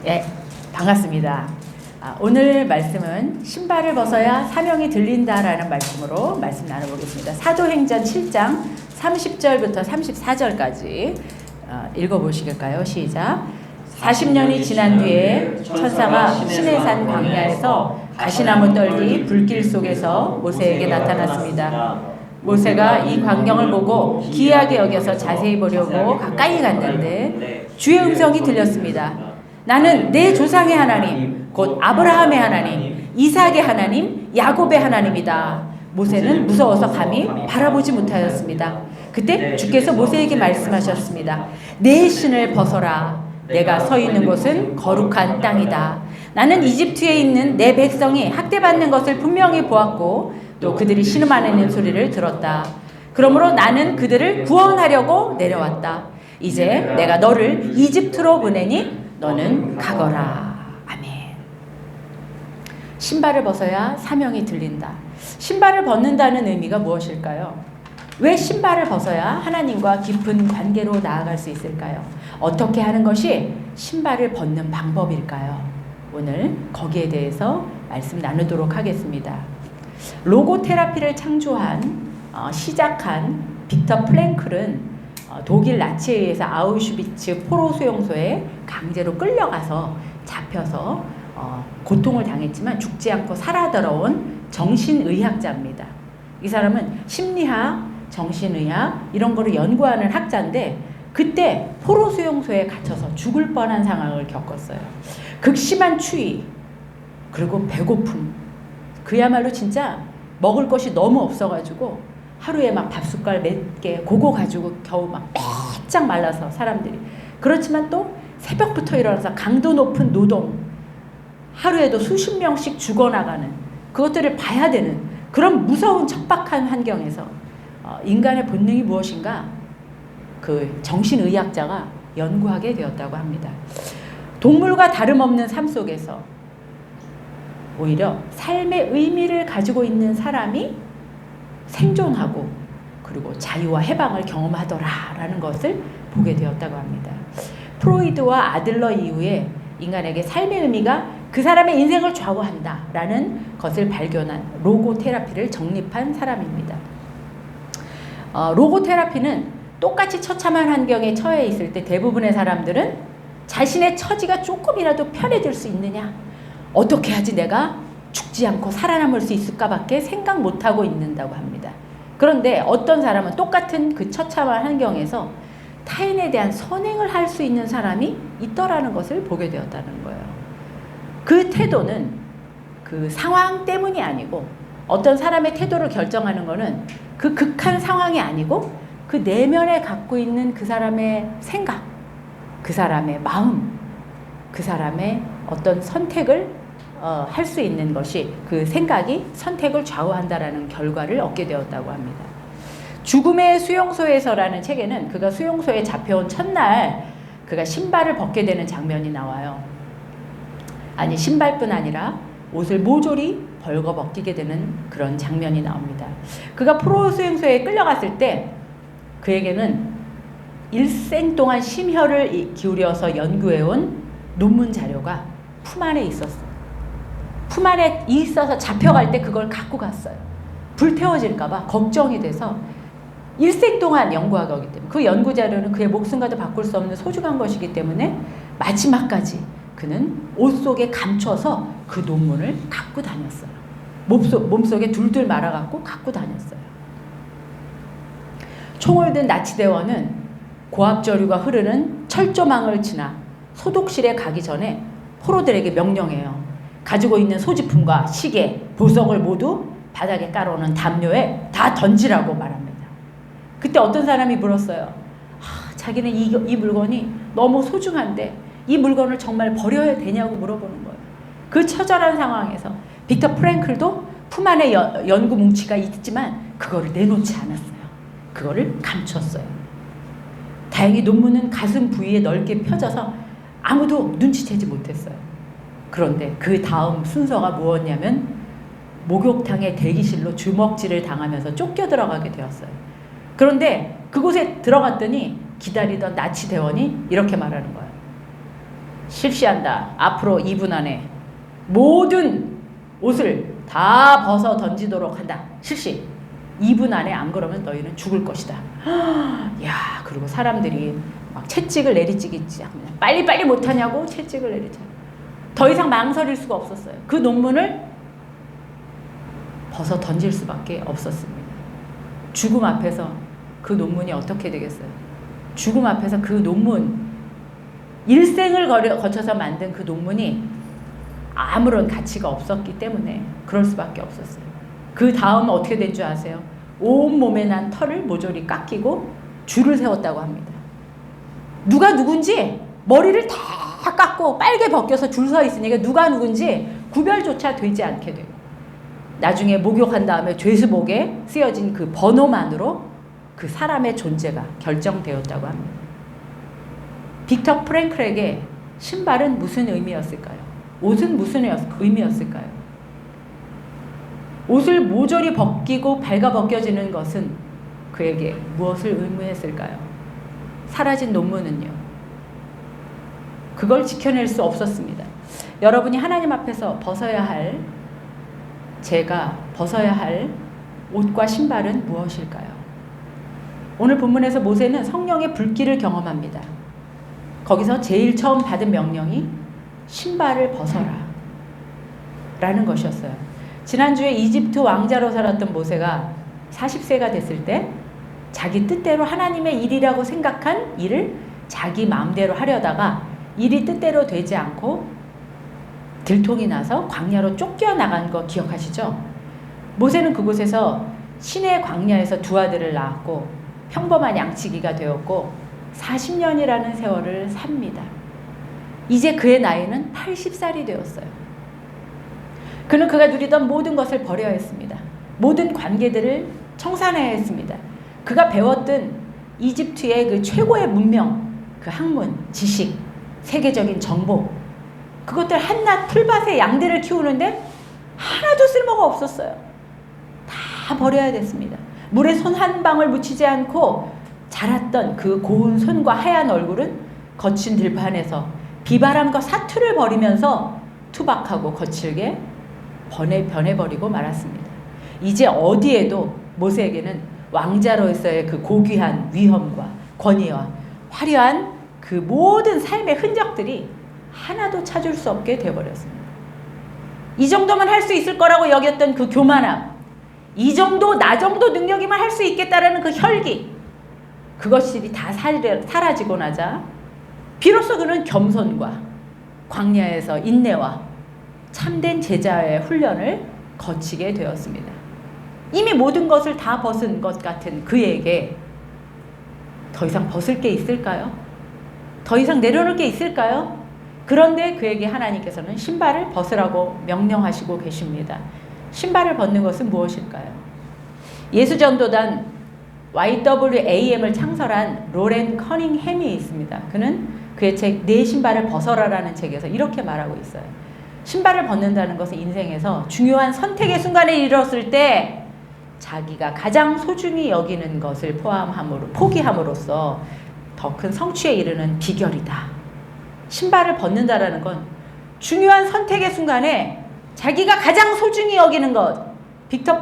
예, 반갑습니다. 오늘 말씀은 신발을 벗어야 사명이 들린다라는 말씀으로 말씀 나눠보겠습니다. 사도행전 7장 30절부터 34절까지 읽어보시겠까요? 시작. 40년이 지난 뒤에 천사가 시내산 광야에서 가시나무 떨기 불길 속에서 모세에게 나타났습니다. 모세가 이 광경을 보고 기이하게 여겨서 자세히 보려고 가까이 갔는데 주의 음성이 들렸습니다. 나는 내 조상의 하나님, 곧 아브라함의 하나님, 이삭의 하나님, 야곱의 하나님이다. 모세는 무서워서 감히 바라보지 못하였습니다. 그때 주께서 모세에게 말씀하셨습니다. 내 신을 벗어라. 내가 서 있는 곳은 거룩한 땅이다. 나는 이집트에 있는 내 백성이 학대받는 것을 분명히 보았고 또 그들이 신음하는 소리를 들었다. 그러므로 나는 그들을 구원하려고 내려왔다. 이제 내가 너를 이집트로 보내니 너는 가거라. 아멘. 신발을 벗어야 사명이 들린다. 신발을 벗는다는 의미가 무엇일까요? 왜 신발을 벗어야 하나님과 깊은 관계로 나아갈 수 있을까요? 어떻게 하는 것이 신발을 벗는 방법일까요? 오늘 거기에 대해서 말씀 나누도록 하겠습니다. 로고 테라피를 시작한 빅터 프랭클은 독일 나치에 의해서 아우슈비츠 포로 수용소에 강제로 끌려가서 잡혀서 고통을 당했지만 죽지 않고 살아 돌아온 정신의학자입니다. 이 사람은 심리학, 정신의학 이런 거를 연구하는 학자인데 그때 포로 수용소에 갇혀서 죽을 뻔한 상황을 겪었어요. 극심한 추위 그리고 배고픔, 그야말로 진짜 먹을 것이 너무 없어가지고 하루에 막 밥숟갈 몇 개 그거 가지고 겨우 막 바짝 말라서 사람들이. 그렇지만 또 새벽부터 일어나서 강도 높은 노동, 하루에도 수십 명씩 죽어나가는 그것들을 봐야 되는 그런 무서운 척박한 환경에서 인간의 본능이 무엇인가 그 정신의학자가 연구하게 되었다고 합니다. 동물과 다름없는 삶 속에서 오히려 삶의 의미를 가지고 있는 사람이 생존하고 그리고 자유와 해방을 경험하더라라는 것을 보게 되었다고 합니다. 프로이드와 아들러 이후에 인간에게 삶의 의미가 그 사람의 인생을 좌우한다라는 것을 발견한 로고 테라피를 정립한 사람입니다. 로고 테라피는 똑같이 처참한 환경에 처해 있을 때 대부분의 사람들은 자신의 처지가 조금이라도 편해질 수 있느냐, 어떻게 하지 내가 죽지 않고 살아남을 수 있을까밖에 생각 못하고 있는다고 합니다. 그런데 어떤 사람은 똑같은 그 처참한 환경에서 타인에 대한 선행을 할 수 있는 사람이 있더라는 것을 보게 되었다는 거예요. 그 태도는 그 상황 때문이 아니고 어떤 사람의 태도를 결정하는 것은 그 극한 상황이 아니고 그 내면에 갖고 있는 그 사람의 생각, 그 사람의 마음, 그 사람의 어떤 선택을 할 수 있는 것이 그 생각이 선택을 좌우한다라는 결과를 얻게 되었다고 합니다. 죽음의 수용소에서라는 책에는 그가 수용소에 잡혀온 첫날 그가 신발을 벗게 되는 장면이 나와요. 아니 신발뿐 아니라 옷을 모조리 벌거벗기게 되는 그런 장면이 나옵니다. 그가 포로 수용소에 끌려갔을 때 그에게는 일생 동안 심혈을 기울여서 연구해온 논문 자료가 품 안에 있었어요. 품 안에 있어서 잡혀갈 때 그걸 갖고 갔어요. 불태워질까봐 걱정이 돼서 일생 동안 연구하고 오기 때문에 그 연구 자료는 그의 목숨과도 바꿀 수 없는 소중한 것이기 때문에 마지막까지 그는 옷 속에 감춰서 그 논문을 갖고 다녔어요. 몸속에 둘둘 말아갖고 갖고 다녔어요. 총을 든 나치대원은 고압저류가 흐르는 철조망을 지나 소독실에 가기 전에 포로들에게 명령해요. 가지고 있는 소지품과 시계, 보석을 모두 바닥에 깔아놓은 담요에 다 던지라고 말합니다. 그때 어떤 사람이 물었어요. 자기는 이 물건이 너무 소중한데 이 물건을 정말 버려야 되냐고 물어보는 거예요. 그 처절한 상황에서 빅터 프랭클도 품 안에 연구 뭉치가 있지만 그거를 내놓지 않았어요. 그거를 감췄어요. 다행히 논문은 가슴 부위에 넓게 펴져서 아무도 눈치채지 못했어요. 그런데 그 다음 순서가 무엇이냐면 목욕탕의 대기실로 주먹질을 당하면서 쫓겨 들어가게 되었어요. 그런데 그곳에 들어갔더니 기다리던 나치 대원이 이렇게 말하는 거예요. 실시한다. 앞으로 2분 안에 모든 옷을 다 벗어 던지도록 한다. 실시. 2분 안에 안 그러면 너희는 죽을 것이다. 야, 그리고 사람들이 막 채찍을 내리찌기지. 빨리빨리 못하냐고 채찍을 내리지. 더 이상 망설일 수가 없었어요. 그 논문을 벗어 던질 수밖에 없었습니다. 죽음 앞에서 그 논문이 어떻게 되겠어요? 죽음 앞에서 그 논문, 일생을 거쳐서 만든 그 논문이 아무런 가치가 없었기 때문에 그럴 수밖에 없었어요. 그 다음 어떻게 된 줄 아세요? 온몸에 난 털을 모조리 깎이고 줄을 세웠다고 합니다. 누가 누군지 머리를 다 깎고 빨개 벗겨서 줄 서 있으니까 누가 누군지 구별조차 되지 않게 되고, 나중에 목욕한 다음에 죄수복에 쓰여진 그 번호만으로 그 사람의 존재가 결정되었다고 합니다. 빅터 프랭클에게 신발은 무슨 의미였을까요? 옷은 무슨 의미였을까요? 옷을 모조리 벗기고 발가 벗겨지는 것은 그에게 무엇을 의미했을까요? 사라진 논문은요? 그걸 지켜낼 수 없었습니다. 여러분이 하나님 앞에서 벗어야 할, 제가 벗어야 할 옷과 신발은 무엇일까요? 오늘 본문에서 모세는 성령의 불길을 경험합니다. 거기서 제일 처음 받은 명령이 신발을 벗어라 라는 것이었어요. 지난주에 이집트 왕자로 살았던 모세가 40세가 됐을 때 자기 뜻대로 하나님의 일이라고 생각한 일을 자기 마음대로 하려다가 일이 뜻대로 되지 않고 들통이 나서 광야로 쫓겨나간 거 기억하시죠? 모세는 그곳에서 시내 광야에서 두 아들을 낳았고 평범한 양치기가 되었고 40년이라는 세월을 삽니다. 이제 그의 나이는 80살이 되었어요. 그는 그가 누리던 모든 것을 버려야 했습니다. 모든 관계들을 청산해야 했습니다. 그가 배웠던 이집트의 그 최고의 문명, 그 학문, 지식, 세계적인 정보, 그것들 한낱 풀밭에 양들을 키우는데 하나도 쓸모가 없었어요. 다 버려야 됐습니다. 물에 손 한 방울 묻히지 않고 자랐던 그 고운 손과 하얀 얼굴은 거친 들판에서 비바람과 사투를 벌이면서 투박하고 거칠게 변해버리고 말았습니다. 이제 어디에도 모세에게는 왕자로서의 그 고귀한 위엄과 권위와 화려한 그 모든 삶의 흔적들이 하나도 찾을 수 없게 되어버렸습니다. 이 정도만 할 수 있을 거라고 여겼던 그 교만함, 이 정도 나 정도 능력이면 할 수 있겠다라는 그 혈기, 그것이 다 사라지고 나자 비로소 그는 겸손과 광야에서 인내와 참된 제자의 훈련을 거치게 되었습니다. 이미 모든 것을 다 벗은 것 같은 그에게 더 이상 벗을 게 있을까요? 더 이상 내려놓을 게 있을까요? 그런데 그에게 하나님께서는 신발을 벗으라고 명령하시고 계십니다. 신발을 벗는 것은 무엇일까요? 예수전도단 YWAM을 창설한 로렌 커닝햄이 있습니다. 그는 그의 책 내 신발을 벗어라라는 책에서 이렇게 말하고 있어요. 신발을 벗는다는 것은 인생에서 중요한 선택의 순간에 이르렀을 때 자기가 가장 소중히 여기는 것을 포기함으로써 더 큰 성취에 이르는 비결이다. 신발을 벗는다라는 건 중요한 선택의 순간에 자기가 가장 소중히 여기는 것, 빅터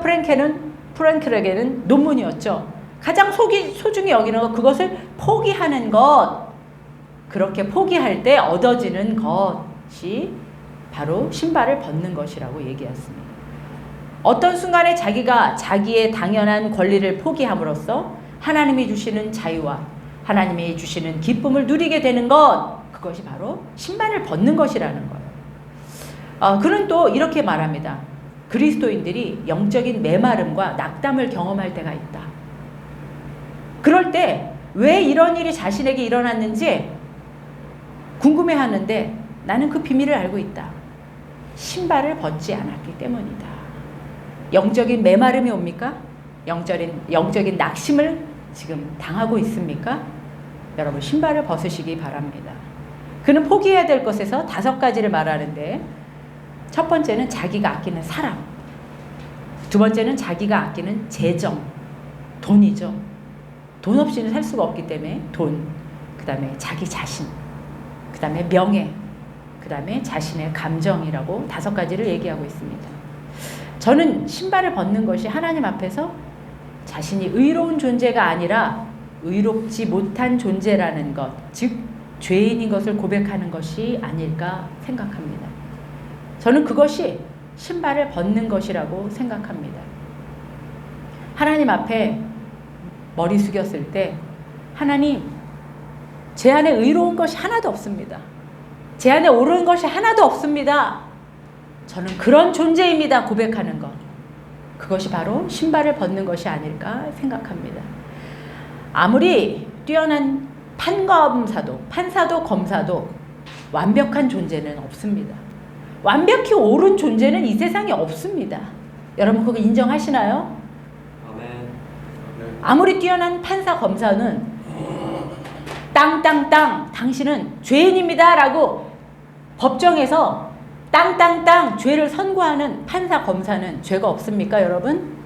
프랭클에게는 논문이었죠. 가장 소중히 여기는 것, 그것을 포기하는 것, 그렇게 포기할 때 얻어지는 것이 바로 신발을 벗는 것이라고 얘기했습니다. 어떤 순간에 자기가 자기의 당연한 권리를 포기함으로써 하나님이 주시는 자유와 하나님이 주시는 기쁨을 누리게 되는 것, 그것이 바로 신발을 벗는 것이라는 거예요. 그는 또 이렇게 말합니다. 그리스도인들이 영적인 메마름과 낙담을 경험할 때가 있다. 그럴 때 왜 이런 일이 자신에게 일어났는지 궁금해하는데 나는 그 비밀을 알고 있다. 신발을 벗지 않았기 때문이다. 영적인 메마름이 옵니까? 영적인 낙심을 지금 당하고 있습니까? 여러분, 신발을 벗으시기 바랍니다. 그는 포기해야 될 것에서 5가지를 말하는데, 첫 번째는 자기가 아끼는 사람, 두 번째는 자기가 아끼는 재정, 돈이죠. 돈 없이는 살 수가 없기 때문에 돈, 그 다음에 자기 자신, 그 다음에 명예, 그 다음에 자신의 감정이라고 5가지를 얘기하고 있습니다. 저는 신발을 벗는 것이 하나님 앞에서 자신이 의로운 존재가 아니라 의롭지 못한 존재라는 것, 즉 죄인인 것을 고백하는 것이 아닐까 생각합니다. 저는 그것이 신발을 벗는 것이라고 생각합니다. 하나님 앞에 머리 숙였을 때 하나님, 제 안에 의로운 것이 하나도 없습니다. 제 안에 옳은 것이 하나도 없습니다. 저는 그런 존재입니다. 고백하는 것. 그것이 바로 신발을 벗는 것이 아닐까 생각합니다. 아무리 뛰어난 판사도 검사도 완벽한 존재는 없습니다. 완벽히 옳은 존재는 이 세상에 없습니다. 여러분 그거 인정하시나요? 아무리 뛰어난 판사 검사는 땅땅땅 당신은 죄인입니다 라고 법정에서 땅땅땅 죄를 선고하는 판사 검사는 죄가 없습니까 여러분?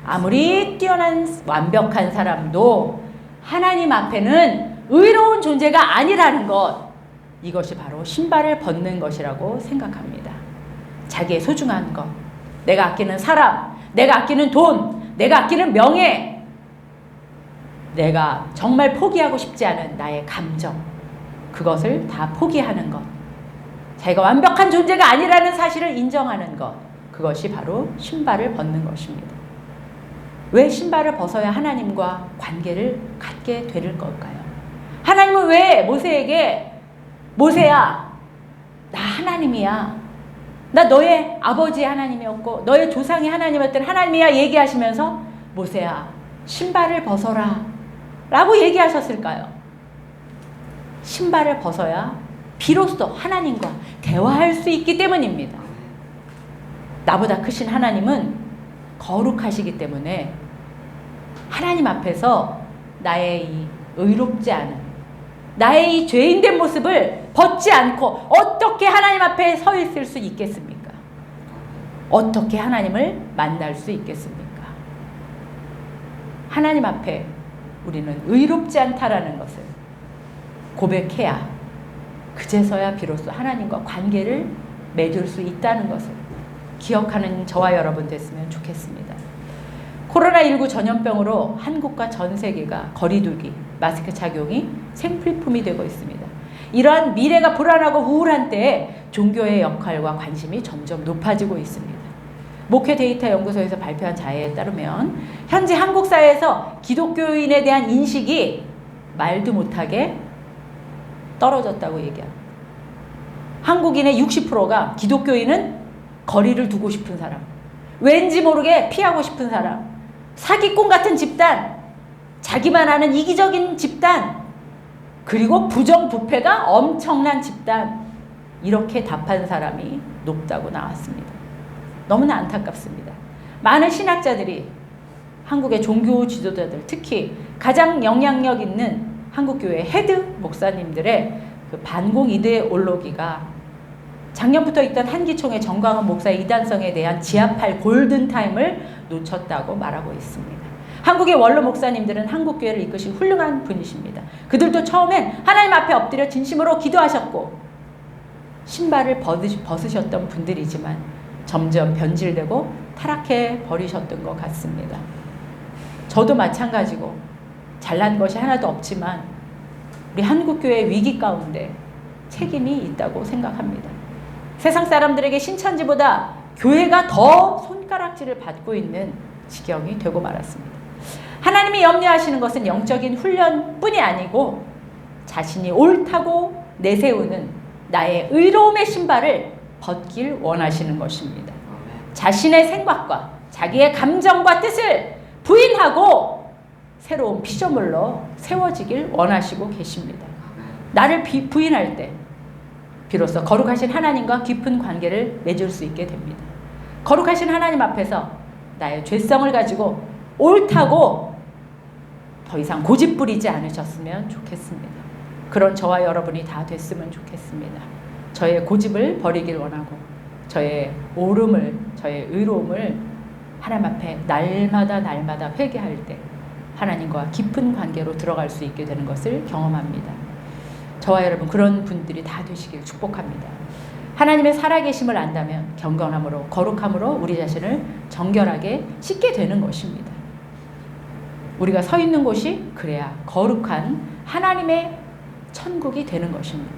아무리 뛰어난 완벽한 사람도 하나님 앞에는 의로운 존재가 아니라는 것, 이것이 바로 신발을 벗는 것이라고 생각합니다. 자기의 소중한 것, 내가 아끼는 사람, 내가 아끼는 돈, 내가 아끼는 명예, 내가 정말 포기하고 싶지 않은 나의 감정, 그것을 다 포기하는 것, 자기가 완벽한 존재가 아니라는 사실을 인정하는 것, 그것이 바로 신발을 벗는 것입니다. 왜 신발을 벗어야 하나님과 관계를 갖게 될 걸까요? 하나님은 왜 모세에게 모세야, 나 하나님이야, 나 너의 아버지의 하나님이었고 너의 조상의 하나님이었던 하나님이야 얘기하시면서 모세야 신발을 벗어라 라고 얘기하셨을까요? 신발을 벗어야 비로소 하나님과 대화할 수 있기 때문입니다. 나보다 크신 하나님은 거룩하시기 때문에 하나님 앞에서 나의 이 의롭지 않은 나의 이 죄인된 모습을 벗지 않고 어떻게 하나님 앞에 서 있을 수 있겠습니까? 어떻게 하나님을 만날 수 있겠습니까? 하나님 앞에 우리는 의롭지 않다라는 것을 고백해야 그제서야 비로소 하나님과 관계를 맺을 수 있다는 것을 기억하는 저와 여러분 됐으면 좋겠습니다. 코로나19 전염병으로 한국과 전 세계가 거리두기, 마스크 착용이 생필품이 되고 있습니다. 이러한 미래가 불안하고 우울한 때에 종교의 역할과 관심이 점점 높아지고 있습니다. 목회 데이터 연구소에서 발표한 자료에 따르면 현재 한국 사회에서 기독교인에 대한 인식이 말도 못하게 떨어졌다고 얘기합니다. 한국인의 60%가 기독교인은 거리를 두고 싶은 사람, 왠지 모르게 피하고 싶은 사람, 사기꾼 같은 집단, 자기만 아는 이기적인 집단, 그리고 부정부패가 엄청난 집단, 이렇게 답한 사람이 높다고 나왔습니다. 너무나 안타깝습니다. 많은 신학자들이 한국의 종교 지도자들, 특히 가장 영향력 있는 한국교회 헤드 목사님들의 그 반공 이데올로기가 작년부터 있던 한기총의 정광훈 목사의 이단성에 대한 지하팔 골든타임을 놓쳤다고 말하고 있습니다. 한국의 원로 목사님들은 한국교회를 이끄신 훌륭한 분이십니다. 그들도 처음엔 하나님 앞에 엎드려 진심으로 기도하셨고 신발을 벗으셨던 분들이지만 점점 변질되고 타락해 버리셨던 것 같습니다. 저도 마찬가지고 잘난 것이 하나도 없지만 우리 한국교회의 위기 가운데 책임이 있다고 생각합니다. 세상 사람들에게 신천지보다 교회가 더 손가락질을 받고 있는 지경이 되고 말았습니다. 하나님이 염려하시는 것은 영적인 훈련뿐이 아니고 자신이 옳다고 내세우는 나의 의로움의 신발을 벗길 원하시는 것입니다. 자신의 생각과 자기의 감정과 뜻을 부인하고 새로운 피조물로 세워지길 원하시고 계십니다. 나를 부인할 때 비로소 거룩하신 하나님과 깊은 관계를 맺을 수 있게 됩니다. 거룩하신 하나님 앞에서 나의 죄성을 가지고 옳다고 더 이상 고집 부리지 않으셨으면 좋겠습니다. 그런 저와 여러분이 다 됐으면 좋겠습니다. 저의 고집을 버리길 원하고 저의 옳음을, 저의 의로움을 하나님 앞에 날마다 회개할 때 하나님과 깊은 관계로 들어갈 수 있게 되는 것을 경험합니다. 저와 여러분 그런 분들이 다 되시길 축복합니다. 하나님의 살아계심을 안다면 경건함으로 거룩함으로 우리 자신을 정결하게 씻게 되는 것입니다. 우리가 서 있는 곳이 그래야 거룩한 하나님의 천국이 되는 것입니다.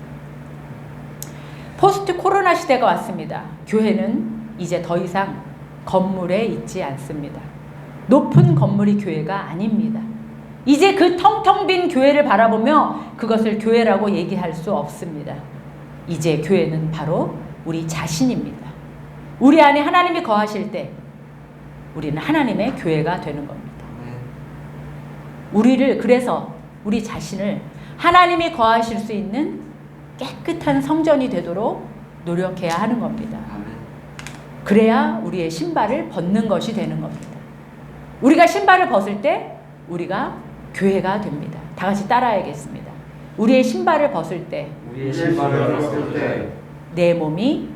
포스트 코로나 시대가 왔습니다. 교회는 이제 더 이상 건물에 있지 않습니다. 높은 건물이 교회가 아닙니다. 이제 그 텅텅 빈 교회를 바라보며 그것을 교회라고 얘기할 수 없습니다. 이제 교회는 바로 우리 자신입니다. 우리 안에 하나님이 거하실 때 우리는 하나님의 교회가 되는 겁니다. 그래서 우리 자신을 하나님이 거하실 수 있는 깨끗한 성전이 되도록 노력해야 하는 겁니다. 그래야 우리의 신발을 벗는 것이 되는 겁니다. 우리가 신발을 벗을 때 우리가 교회가 됩니다. 다 같이 따라야겠습니다. 우리의 신발을 벗을 때 내 몸이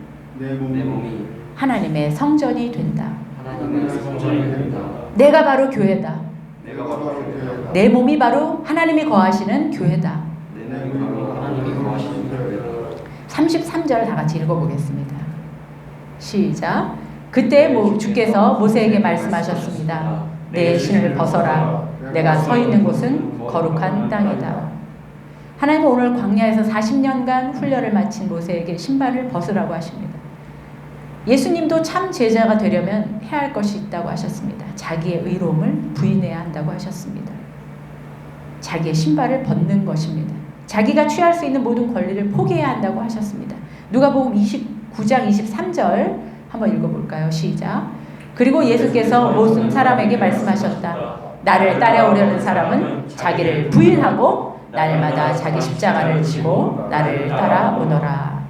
하나님의 성전이 된다. 내가 바로 교회다. 내 몸이 바로 하나님이 거하시는 교회다. 33절 다 같이 읽어보겠습니다. 시작. 그때 주께서 모세에게 말씀하셨습니다. 내 신을 벗어라. 내가 서 있는 곳은 거룩한 땅이다. 하나님은 오늘 광야에서 40년간 훈련을 마친 모세에게 신발을 벗으라고 하십니다. 예수님도 참 제자가 되려면 해야 할 것이 있다고 하셨습니다. 자기의 의로움을 부인해야 한다고 하셨습니다. 자기의 신발을 벗는 것입니다. 자기가 취할 수 있는 모든 권리를 포기해야 한다고 하셨습니다. 누가복음 29장 23절 한번 읽어볼까요? 시작. 그리고 예수께서 모든 사람에게 말씀하셨다. 나를 따라오려는 사람은 자기를 부인하고 날마다 자기 십자가를 지고 나를 따라오너라.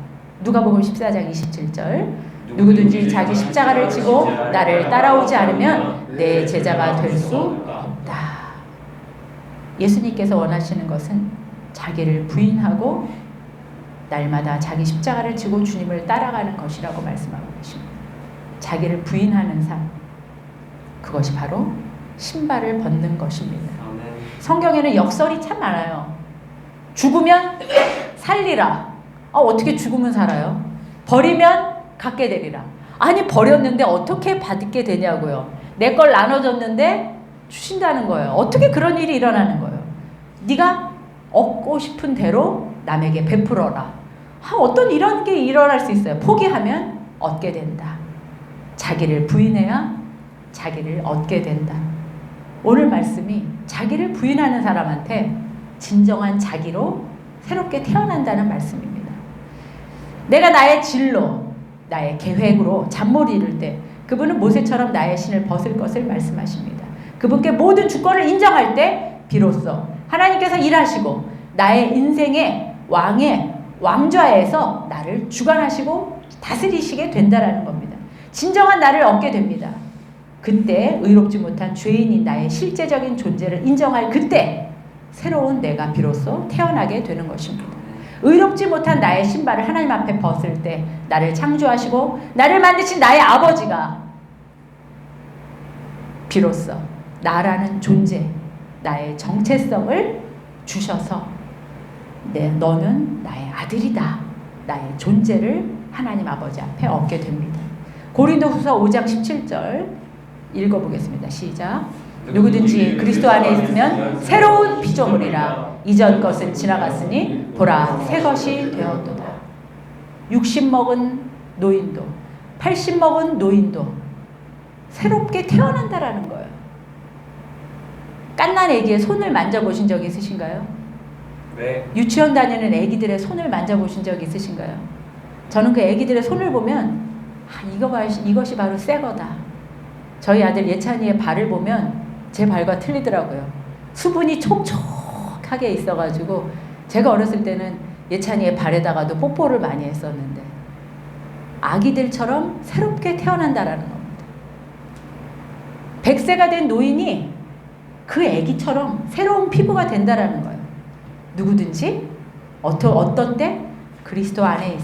누가복음 14장 27절. 누구든지 자기 십자가를 지고 나를 따라오지 않으면 내 제자가 될 수 없다. 예수님께서 원하시는 것은 자기를 부인하고 날마다 자기 십자가를 지고 주님을 따라가는 것이라고 말씀하고 계십니다. 자기를 부인하는 삶, 그것이 바로 신발을 벗는 것입니다. 성경에는 역설이 참 많아요. 죽으면 살리라. 어떻게 죽으면 살아요? 버리면 갖게 되리라. 아니, 버렸는데 어떻게 받게 되냐고요. 내 걸 나눠줬는데 주신다는 거예요. 어떻게 그런 일이 일어나는 거예요? 네가 얻고 싶은 대로 남에게 베풀어라. 어떤 이런 게 일어날 수 있어요. 포기하면 얻게 된다. 자기를 부인해야 자기를 얻게 된다. 오늘 말씀이 자기를 부인하는 사람한테 진정한 자기로 새롭게 태어난다는 말씀입니다. 내가 나의 진로, 나의 계획으로 잠못 이룰 때 그분은 모세처럼 나의 신을 벗을 것을 말씀하십니다. 그분께 모든 주권을 인정할 때 비로소 하나님께서 일하시고 나의 인생의 왕좌에서 나를 주관하시고 다스리시게 된다라는 겁니다. 진정한 나를 얻게 됩니다. 그때 의롭지 못한 죄인인 나의 실제적인 존재를 인정할 그때 새로운 내가 비로소 태어나게 되는 것입니다. 의롭지 못한 나의 신발을 하나님 앞에 벗을 때 나를 창조하시고 나를 만드신 나의 아버지가 비로소 나라는 존재, 나의 정체성을 주셔서 너는 나의 아들이다. 나의 존재를 하나님 아버지 앞에 얻게 됩니다. 고린도후서 5장 17절 읽어보겠습니다. 시작. 누구든지 그리스도 안에 있으면 새로운 피조물이라. 이전 것은 지나갔으니 보라 새 것이 되었도다. 60 먹은 노인도 80 먹은 노인도 새롭게 태어난다라는 거예요. 갓난 애기의 손을 만져보신 적 있으신가요? 네. 유치원 다니는 애기들의 손을 만져보신 적 있으신가요? 저는 그 애기들의 손을 보면 이것이 바로 새 거다. 저희 아들 예찬이의 발을 보면 제 발과 틀리더라고요. 수분이 촉촉하게 있어가지고 제가 어렸을 때는 예찬이의 발에다가도 뽀뽀를 많이 했었는데 아기들처럼 새롭게 태어난다라는 겁니다. 100세가 된 노인이 그 아기처럼 새로운 피부가 된다라는 거예요. 누구든지 어떤 때 그리스도 안에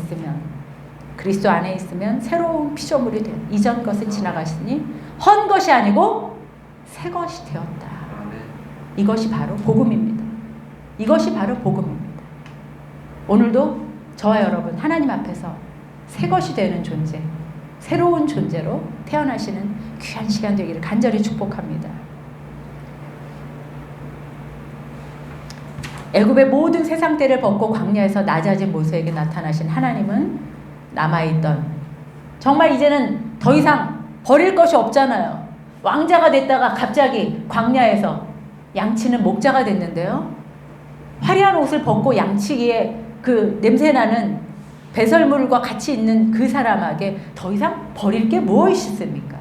있으면 새로운 피조물이 돼. 이전 것은 지나갔으니 헌 것이 아니고 새 것이 되었다. 이것이 바로 복음입니다. 이것이 바로 복음입니다. 오늘도 저와 여러분 하나님 앞에서 새 것이 되는 존재, 새로운 존재로 태어나시는 귀한 시간 되기를 간절히 축복합니다. 애굽의 모든 세상 때를 벗고 광야에서 낮아진 모세에게 나타나신 하나님은 남아있던, 정말 이제는 더 이상 버릴 것이 없잖아요. 왕자가 됐다가 갑자기 광야에서 양치는 목자가 됐는데요. 화려한 옷을 벗고 양치기에 그 냄새나는 배설물과 같이 있는 그 사람에게 더 이상 버릴 게 무엇이 있습니까?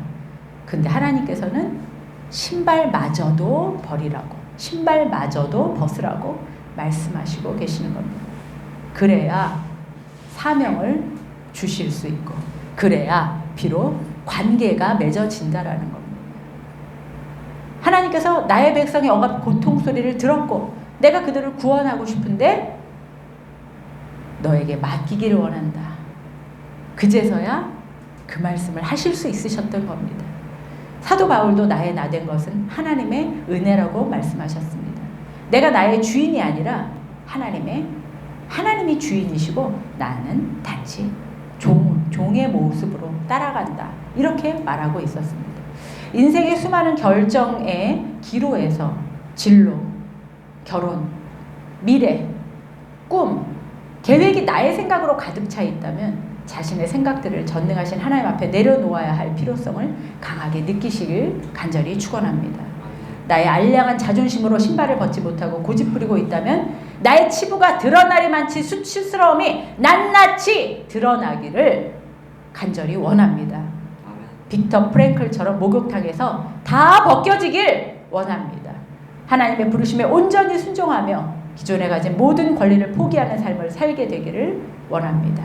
근데 하나님께서는 신발마저도 버리라고, 신발마저도 벗으라고 말씀하시고 계시는 겁니다. 그래야 사명을 주실 수 있고, 그래야 비록 관계가 맺어진다라는 겁니다. 하나님께서 나의 백성의 억압 고통 소리를 들었고 내가 그들을 구원하고 싶은데 너에게 맡기기를 원한다. 그제서야 그 말씀을 하실 수 있으셨던 겁니다. 사도 바울도 나의 나된 것은 하나님의 은혜라고 말씀하셨습니다. 내가 나의 주인이 아니라 하나님이 주인이시고 나는 단지 종의 모습으로 따라간다. 이렇게 말하고 있었습니다. 인생의 수많은 결정의 기로에서 진로, 결혼, 미래, 꿈, 계획이 나의 생각으로 가득 차 있다면 자신의 생각들을 전능하신 하나님 앞에 내려놓아야 할 필요성을 강하게 느끼시길 간절히 축원합니다. 나의 알량한 자존심으로 신발을 벗지 못하고 고집부리고 있다면 나의 치부가 드러나리만치 수치스러움이 낱낱이 드러나기를 간절히 원합니다. 빅터 프랭클처럼 목욕탕에서 다 벗겨지길 원합니다. 하나님의 부르심에 온전히 순종하며 기존에 가진 모든 권리를 포기하는 삶을 살게 되기를 원합니다.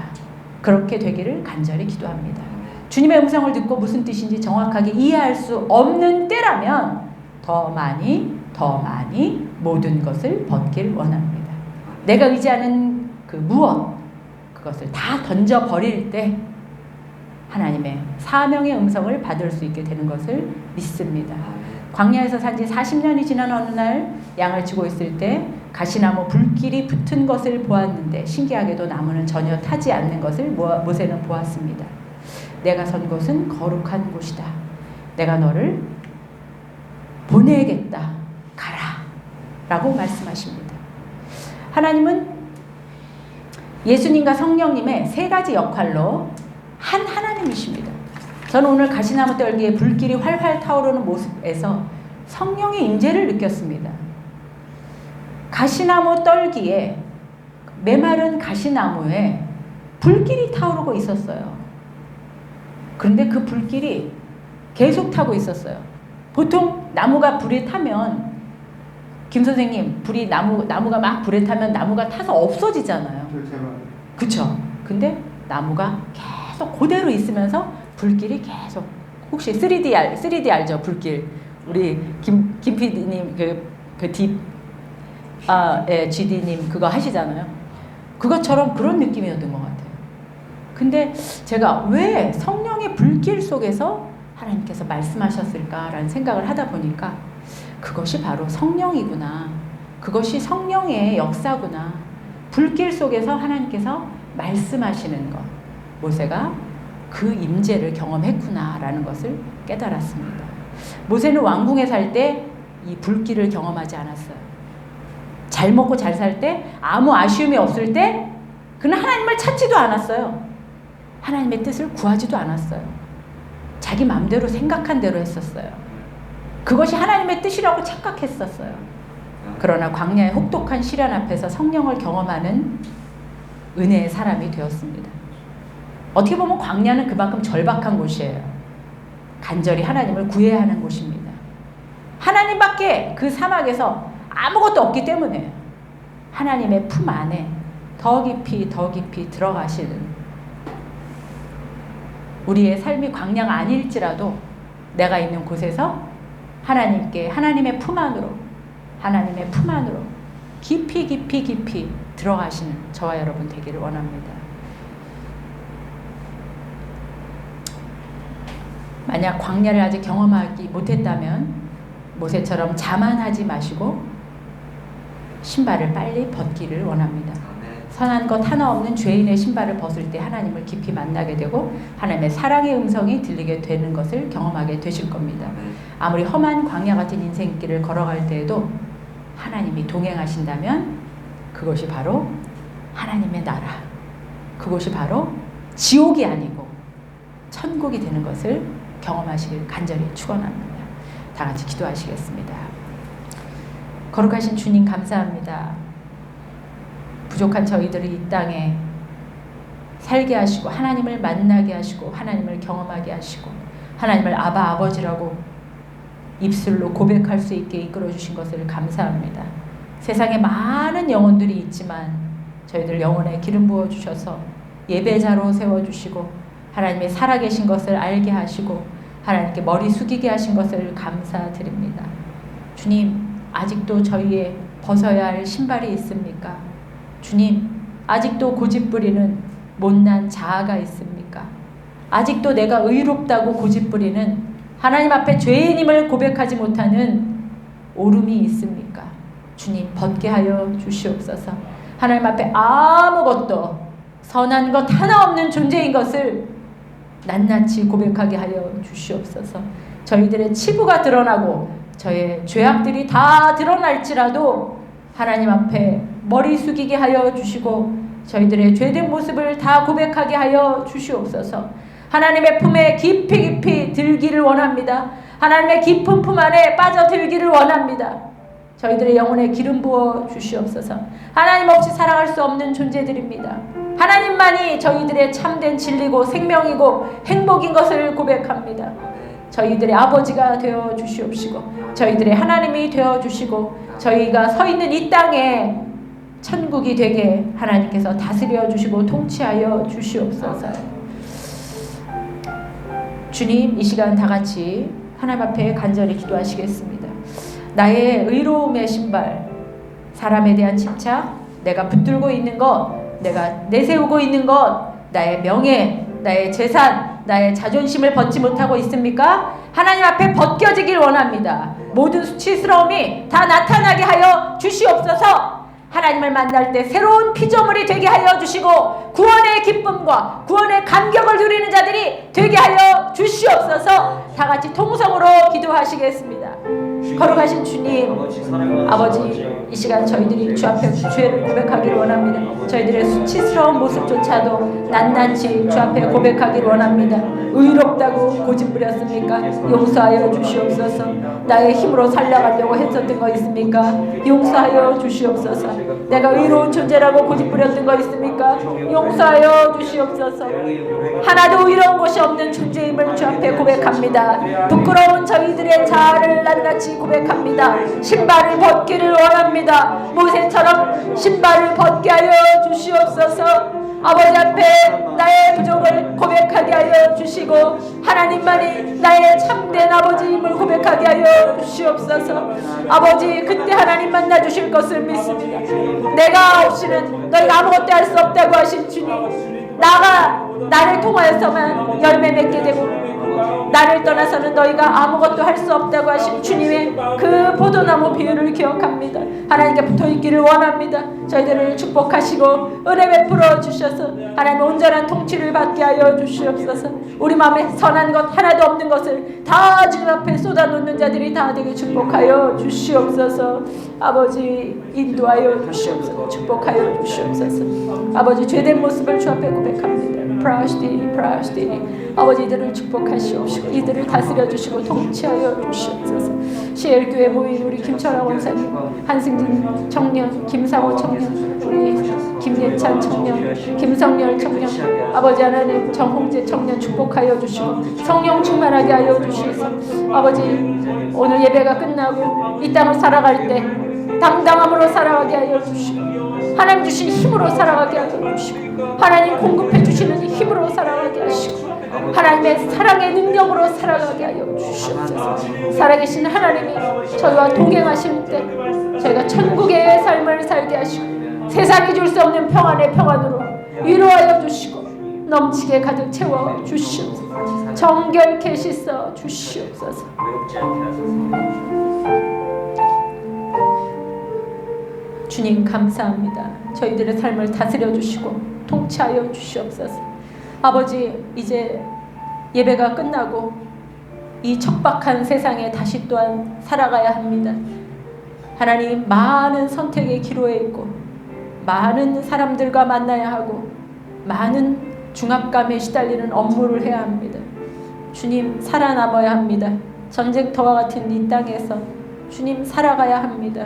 그렇게 되기를 간절히 기도합니다. 주님의 음성을 듣고 무슨 뜻인지 정확하게 이해할 수 없는 때라면 더 많이 모든 것을 벗길 원합니다. 내가 의지하는 그 무엇, 그것을 다 던져버릴 때 하나님의 사명의 음성을 받을 수 있게 되는 것을 믿습니다. 광야에서 산 지 40년이 지난 어느 날 양을 치고 있을 때 가시나무 불길이 붙은 것을 보았는데 신기하게도 나무는 전혀 타지 않는 것을 모세는 보았습니다. 내가 선 곳은 거룩한 곳이다. 내가 너를 보내겠다. 가라. 라고 말씀하십니다. 하나님은 예수님과 성령님의 세 가지 역할로 한 하나님이십니다. 저는 오늘 가시나무 떨기에 불길이 활활 타오르는 모습에서 성령의 임재를 느꼈습니다. 가시나무 떨기에, 메마른 가시나무에 불길이 타오르고 있었어요. 그런데 그 불길이 계속 타고 있었어요. 보통 나무가 불에 타면, 김 선생님, 나무가 막 불에 타면 나무가 타서 없어지잖아요. 그쵸? 근데 나무가 계속 그대로 있으면서 불길이 계속, 혹시 3D 알죠? 불길. 우리 김 PD님 GD님 그거 하시잖아요. 그것처럼 그런 느낌이었던 것 같아요. 근데 제가 왜 성령의 불길 속에서 하나님께서 말씀하셨을까라는 생각을 하다 보니까 그것이 바로 성령이구나. 그것이 성령의 역사구나. 불길 속에서 하나님께서 말씀하시는 것. 모세가 그 임재를 경험했구나라는 것을 깨달았습니다. 모세는 왕궁에 살 때 이 불길을 경험하지 않았어요. 잘 먹고 잘 살 때, 아무 아쉬움이 없을 때 그는 하나님을 찾지도 않았어요. 하나님의 뜻을 구하지도 않았어요. 자기 마음대로 생각한 대로 했었어요. 그것이 하나님의 뜻이라고 착각했었어요. 그러나 광야의 혹독한 시련 앞에서 성령을 경험하는 은혜의 사람이 되었습니다. 어떻게 보면 광야는 그만큼 절박한 곳이에요. 간절히 하나님을 구해야 하는 곳입니다. 하나님밖에 그 사막에서 아무것도 없기 때문에 하나님의 품 안에 더 깊이 들어가시는, 우리의 삶이 광야가 아닐지라도 내가 있는 곳에서 하나님의 품 안으로 깊이 들어가시는 저와 여러분 되기를 원합니다. 만약 광야를 아직 경험하기 못했다면 모세처럼 자만하지 마시고 신발을 빨리 벗기를 원합니다. 선한 것 하나 없는 죄인의 신발을 벗을 때 하나님을 깊이 만나게 되고 하나님의 사랑의 음성이 들리게 되는 것을 경험하게 되실 겁니다. 아무리 험한 광야 같은 인생길을 걸어갈 때에도 하나님이 동행하신다면 그것이 바로 하나님의 나라, 그것이 바로 지옥이 아니고 천국이 되는 것을 경험하시길 간절히 축원합니다. 다 같이 기도하시겠습니다. 거룩하신 주님 감사합니다. 부족한 저희들을 이 땅에 살게 하시고 하나님을 만나게 하시고 하나님을 경험하게 하시고 하나님을 아바 아버지라고 입술로 고백할 수 있게 이끌어 주신 것을 감사합니다. 세상에 많은 영혼들이 있지만 저희들 영혼에 기름 부어 주셔서 예배자로 세워주시고 하나님의 살아계신 것을 알게 하시고 하나님께 머리 숙이게 하신 것을 감사드립니다. 주님, 아직도 저희의 벗어야 할 신발이 있습니까? 주님, 아직도 고집부리는 못난 자아가 있습니까? 아직도 내가 의롭다고 고집부리는 하나님 앞에 죄인임을 고백하지 못하는 오름이 있습니까? 주님, 벗게 하여 주시옵소서. 하나님 앞에 아무것도 선한 것 하나 없는 존재인 것을 낱낱이 고백하게 하여 주시옵소서. 저희들의 치부가 드러나고 저의 죄악들이 다 드러날지라도 하나님 앞에 머리 숙이게 하여 주시고 저희들의 죄된 모습을 다 고백하게 하여 주시옵소서. 하나님의 품에 깊이 들기를 원합니다. 하나님의 깊은 품 안에 빠져들기를 원합니다. 저희들의 영혼에 기름 부어 주시옵소서. 하나님 없이 살아갈 수 없는 존재들입니다. 하나님만이 저희들의 참된 진리고 생명이고 행복인 것을 고백합니다. 저희들의 아버지가 되어 주시옵시고 저희들의 하나님이 되어 주시고 저희가 서 있는 이 땅에 천국이 되게 하나님께서 다스려 주시고 통치하여 주시옵소서. 주님, 이 시간 다 같이 하나님 앞에 간절히 기도하시겠습니다. 나의 의로움의 신발, 사람에 대한 집착, 내가 붙들고 있는 것, 내가 내세우고 있는 것, 나의 명예, 나의 재산, 나의 자존심을 벗지 못하고 있습니까? 하나님 앞에 벗겨지길 원합니다. 모든 수치스러움이 다 나타나게 하여 주시옵소서. 하나님을 만날 때 새로운 피조물이 되게 하여 주시고 구원의 기쁨과 구원의 감격을 누리는 자들이 되게 하여 주시옵소서. 다 같이 통성으로 기도하시겠습니다. 거룩하신 주님, 아버지, 이 시간 저희들이 주 앞에 죄를 고백하기를 원합니다. 저희들의 수치스러운 모습조차도 낱낱이 주 앞에 고백하기를 원합니다. 의롭다고 고집부렸습니까? 용서하여 주시옵소서. 나의 힘으로 살려가려고 했었던 거 있습니까? 용서하여 주시옵소서. 내가 의로운 존재라고 고집부렸던 거 있습니까? 용서하여 주시옵소서. 하나도 의로운 것이 없는 존재임을 주 앞에 고백합니다. 부끄러운 저희들의 자아를 낱낱이 고백합니다. 신발을 벗기를 원합니다. 모세처럼 신발을 벗게 하여 주시옵소서. 아버지 앞에 나의 부족을 고백하게 하여 주시고 하나님만이 나의 참된 아버지임을 고백하게 하여 주시옵소서. 아버지, 그때 하나님 만나 주실 것을 믿습니다. 내가 없이는 너희가 아무것도 할 수 없다고 하신 주님, 나를 통하여서만 열매 맺게 되고 나를 떠나서는 너희가 아무것도 할 수 없다고 하신 주님의 그 포도나무 비유를 기억합니다. 하나님께 붙어있기를 원합니다. 저희들을 축복하시고 은혜 베풀어 주셔서 하나님의 온전한 통치를 받게 하여 주시옵소서. 우리 마음에 선한 것 하나도 없는 것을 다 주님 앞에 쏟아놓는 자들이 다 되게 축복하여 주시옵소서. 아버지, 인도하여 주시옵소서. 축복하여 주시옵소서. 아버지, 죄된 모습을 주 앞에 고백합니다. 프라시디 아버지, 이들을 축복하시옵시고 이들을 다스려 주시고 통치하여 주시옵소서. 시엘교회 모인 우리 김철아 원사님, 한승진 청년, 김상호 청년, 우리 김예찬 청년, 김성열 청년, 아버지 하나님 정홍재 청년 축복하여 주시고 성령 충만하게 하여 주시옵소서. 아버지, 오늘 예배가 끝나고 이 땅을 살아갈 때 당당함으로 살아가게 하여 주시고 하나님 주신 힘으로 살아가게 하여 주시고 하나님 공급해 주시는 힘으로 살아가게 하시고 하나님의 사랑의 능력으로 살아가게 하여 주시옵소서. 살아계신 하나님이 저희와 동행하실 때 저희가 천국의 삶을 살게 하시고 세상이 줄 수 없는 평안의 평안으로 위로하여 주시고 넘치게 가득 채워 주시옵소서. 정결케 씻어 주시옵소서. 주님 감사합니다. 저희들의 삶을 다스려 주시고 통치하여 주시옵소서. 아버지, 이제 예배가 끝나고 이 척박한 세상에 다시 또한 살아가야 합니다. 하나님, 많은 선택의 기로에 있고 많은 사람들과 만나야 하고 많은 중압감에 시달리는 업무를 해야 합니다. 주님, 살아남아야 합니다. 전쟁터와 같은 이 땅에서 주님 살아가야 합니다.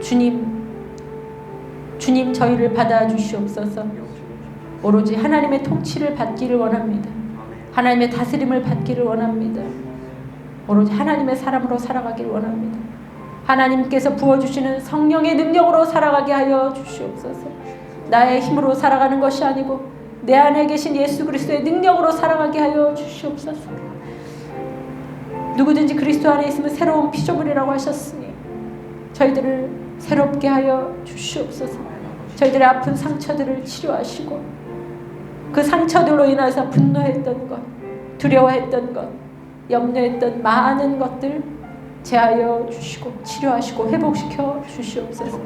주님 저희를 받아주시옵소서. 오로지 하나님의 통치를 받기를 원합니다. 하나님의 다스림을 받기를 원합니다. 오로지 하나님의 사람으로 살아가기를 원합니다. 하나님께서 부어주시는 성령의 능력으로 살아가게 하여 주시옵소서. 나의 힘으로 살아가는 것이 아니고 내 안에 계신 예수 그리스도의 능력으로 살아가게 하여 주시옵소서. 누구든지 그리스도 안에 있으면 새로운 피조물이라고 하셨으니 저희들을 새롭게 하여 주시옵소서. 저희들의 아픈 상처들을 치료하시고 그 상처들로 인해서 분노했던 것, 두려워했던 것, 염려했던 많은 것들 제하여 주시고 치료하시고 회복시켜 주시옵소서.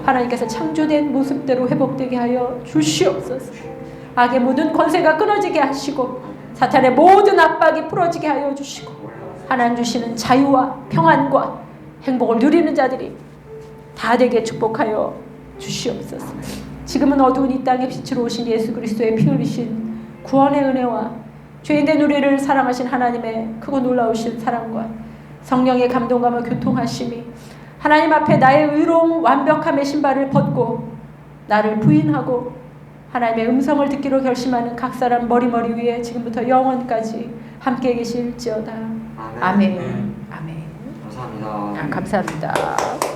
하나님께서 창조된 모습대로 회복되게 하여 주시옵소서. 악의 모든 권세가 끊어지게 하시고 사탄의 모든 압박이 풀어지게 하여 주시고 하나님 주시는 자유와 평안과 행복을 누리는 자들이 다 되게 축복하여 주시옵소서. 지금은 어두운 이 땅에 빛으로 오신 예수 그리스도의 피 흘리신 구원의 은혜와 죄인된 우리를 사랑하신 하나님의 크고 놀라우신 사랑과 성령의 감동감과 교통하심이 하나님 앞에 나의 의로운 완벽함의 신발을 벗고 나를 부인하고 하나님의 음성을 듣기로 결심하는 각 사람 머리 위에 지금부터 영원까지 함께 계실지어다. 아멘. 아멘. 감사합니다. 감사합니다.